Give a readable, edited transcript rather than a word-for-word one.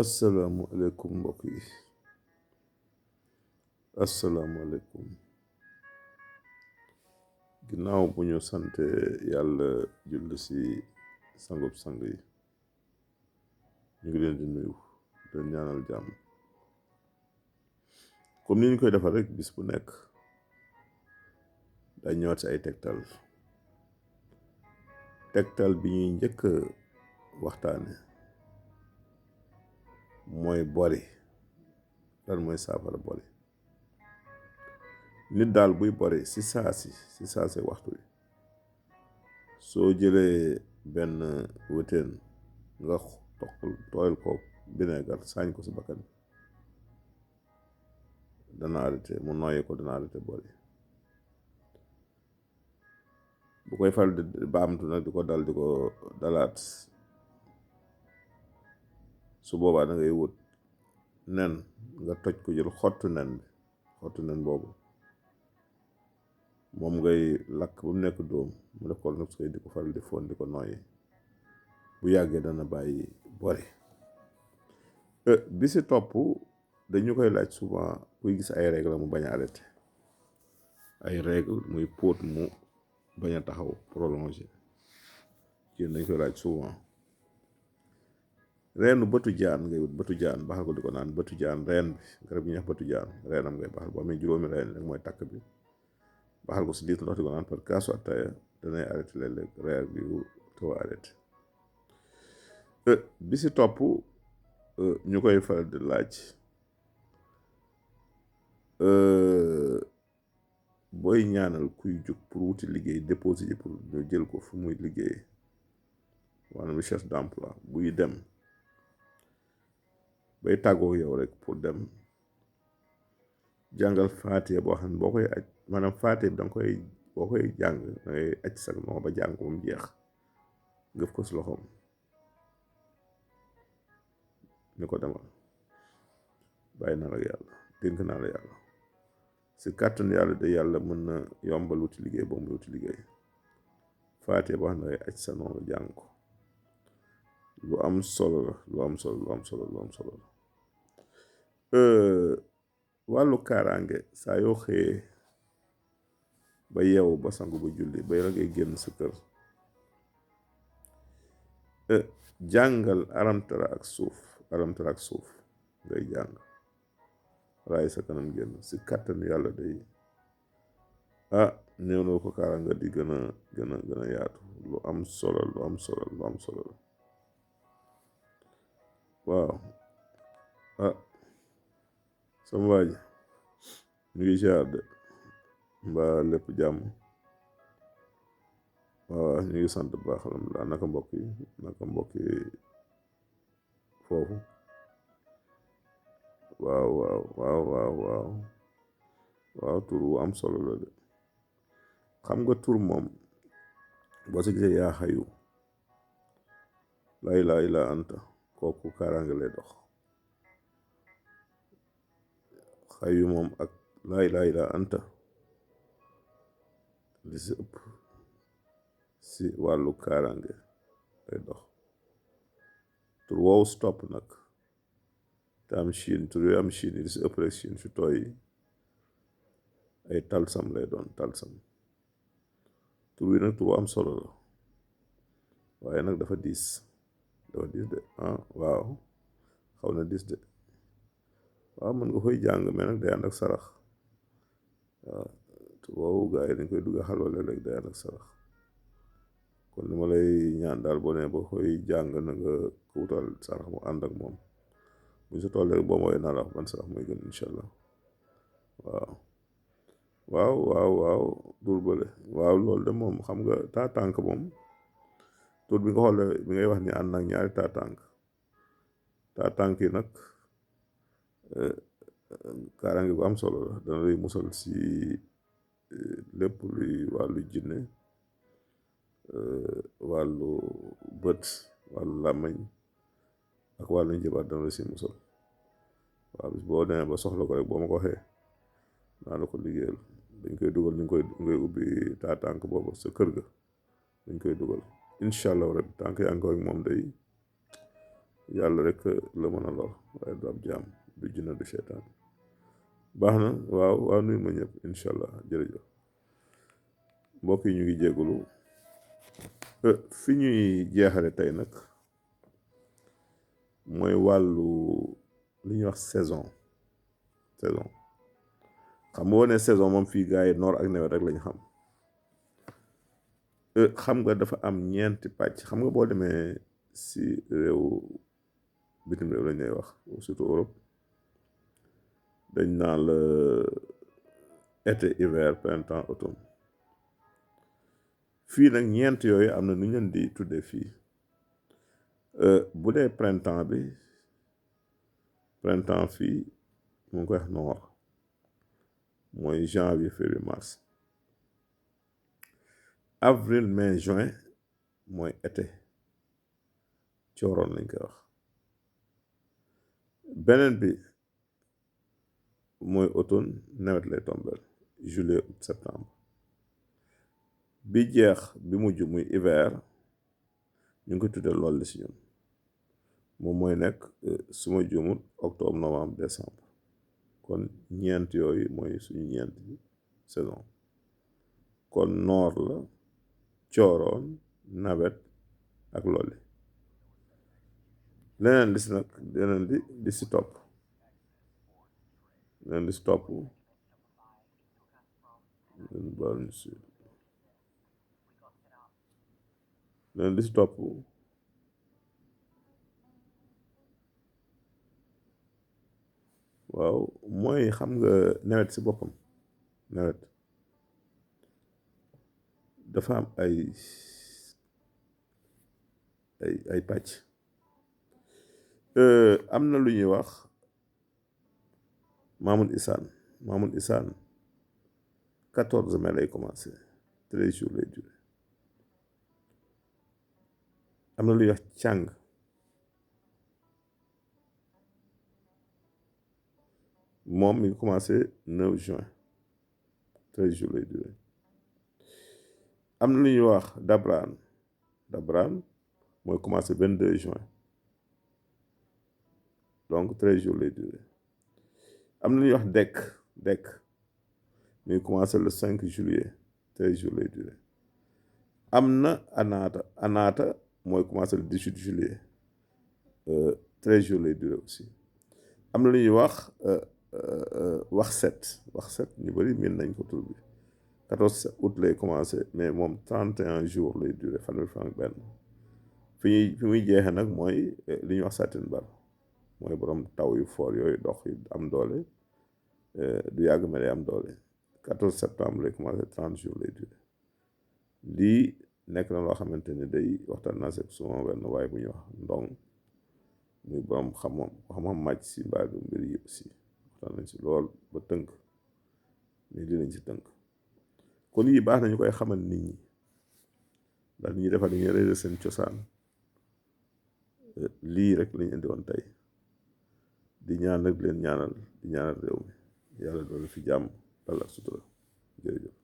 asalaamualeykum mbokk yi asalaamualeykum ginnaaw bu ñu sante yàlla julli si sangub sang yi ñu ngi leen di nuyu leen ñaanal jàmm comme ni ñu koy defal rek bis bu nekk day ñëwaat si ay tegtal bi ñuy njëkk waxtaane mooy bori lan mooy saafara bori nit daal buy bori si saasi waxtu wi soo jëlee benn wëteen nga tooyal ko bineegar saañ ko si bakkan dana arrêté mu nooyi ko dana arrêté bori bu koy faral di baamtu nag di ko dalaat su boobaa da ngay wut nen nga toj ko jël xottu nen boobu moom ngay lakk ba mu nekk dóom mu def ko nag su koy di ko faral di fon di ko nooyi bu yàggee dana bàyyi bori bi si topp dañu koy laaj souvent kuy gis ay règle mu bañ a arrêté ay règle muy póot mu bañ a taxaw prolongé kii dañ koy laaj souvent reenu bëtu jaan ngay wut bëtu jaan baxal ko di ko naan bëtu jaan reen bi garab gi ñuy wax bëtu jaan reenam ngay baxal boo amee juróomi reen rek mooy takk bi baxal ko si litre ndox di ko naan par kaasu attaya danay arrêté léeg-léeg reer bi taw arrêté bi si topp ñu koy faral di laaj booy ñaanal kuy jóg pour wuti liggéey déposé ji pour ñu jël ko fu muy liggéey maanaam recherche d'emploi buy dem bay tàggoo yow rek pour dem jàngal faatiya boo xam ne boo koy aj maanaam faatiya bi boo koy jàng da ngay aj sa loxo ba jàng ko mu jeex ngëf ko si loxoom ni ko demal bàyyi naa la yàlla dénk naa la yàlla si kàttan yàlla de yàlla mën na yombal wuti liggéey boo mu wuti liggéey faatiya boo xam ne da ngay aj sa noonu jàng ko lu am solo la wàllu kaaraange saa yoo xëyee ba yeewu ba sangu ba julli ba la ngay génn sa kër jàngal alamtara ak suuf ngay jàng raay sa kanam génn si kàttan yàlla day néew na ko kaaraange di gën a yaatu lu am solo la waaw sama waaji ñu ngi ziar de mbaa lépp jàmm waaw ñu ngi sant bu baax alhamdulilah naka mbokk yi foofu waaw tur wu am solo la de xam nga tur moom boo si gisee yaa xayu laa ilaaha illaa anta kooku kaaraange lay dox xayu moom ak laa ilaaha illaa anta li si ëpp si wàllu kaaraange lay dox tur woowu stop nag te am Chine tur yooyu am Chine li si ëpp rek Chine fi tooy ay talsam lay doon talsam tur wi nag tur am solo la waaye nag dafa diis de waaw xaw na diis de waaw mën nga koy jàng mais nag day ànd ak sarax waaw tur woowu gaa yi dañ koy dugga xalwa léeg-léeg day ànd ak sarax kon li ma lay ñaan daal boo nee ba koy jàng na nga ko wutal sarax mu ànd ak moom buñ sa toll rek boo mooy naa la wax ban sarax mooy gën incha allah waaw tur bële waaw loolu de moom xam nga taa tànk moom tur bi nga xool bi ngay wax ni ànd nag ñaari taa tànk yi nag kaaraange gu am solo la dana lay musal si lépp luy wàllu jinne wàllu bët wàllu làmmiñ ak wàllu njabar dana la si musal waaw bis boo demee ba soxla ko rek boo ma ko waxee naa la ko liggéeyal dañ koy dugal ngay ubbi taa tànk boobu sa kër ga dañ koy dugal incha allah rek tànk yaa ngi ko ak moom day yàlla rek la mën a lor waaye du ab jaam du jinne du seytaan baax na waaw nuyu ma ñëpp incha allah jërëjëf mbokk yi ñu ngi jégalu fi ñuy jeexale tey nag mooy wàllu li ñuy wax saison xam nga wone saison moom fii gars yi noor ak nawet rek lañ xam nga dafa am ñeenti pàcc xam nga boo demee si réew bitim réew lañ lay wax surtout Europe dañ naan la été hiver printemps automne fii nag ñeent yooyu am na nu ñu leen di tuddee fii bu dee printemps fii mu ngi koy wax noor mooy janvier février mars avril mai juin mooy été cooroon lañ koy wax beneen bi mooy automne nawet lay tombel juillet août septembre bi jeex bi mujj muy hiver ñu ngi ko tuddee loolu si ñun moom mooy nekk suma jumut octobre novembre décembre kon ñeent yooyu mooy suñu ñeenti saison kon noor la cooroon nawet ak loolu leneen li si nag leneen li si topp waaw mooy xam nga nawet si boppam nawet dafa am ay pàcc am na lu ñuy wax maamul isaan 14 mai lay commencé 13 jours lay duré am na lu ñuy wax càng moom mi ngi commencé 9 juin 13 jours lay duré am na lu ñuy wax dabraan mooy commencé 22 juin donc 13 jours lay duré am na lu ñuy wax dekk mi ngi commencé le 5 juillet 13 jours lay duré am na anaata mooy commencé le 18 juillet 13 jours lay duré aussi am na lu ñuy wax set ñu bëri miin nañ ko tur bi 14 août lay commencé mais moom 31 jours lay duré fanweeri fan ak benn fi muy jeexee nag mooy li ñuy wax Satin-Bar mooy borom taw yu foor yooyu dox yu am doole du yàgg mais day am doole 14 septembre lay commencé 30 jours lay duré lii nekk na loo xamante ni day waxtaan naa seeg suma benn waaye bu ñuy wax ndong muy borom xam-xam màcc si mbaadu mbir yi aussi waxtaan nañ si lool ba tënk mais lii lañ si tënk kon yii baax nañu koy xamal nit ñi ndax nit ñi defar dañuy réer seen cosaan lii rek lañ indi woon tey di ñaan rek leen ñaanal di ñaanal réew mi yàlla doolu fi jàmm dal ak sutura jërëjëf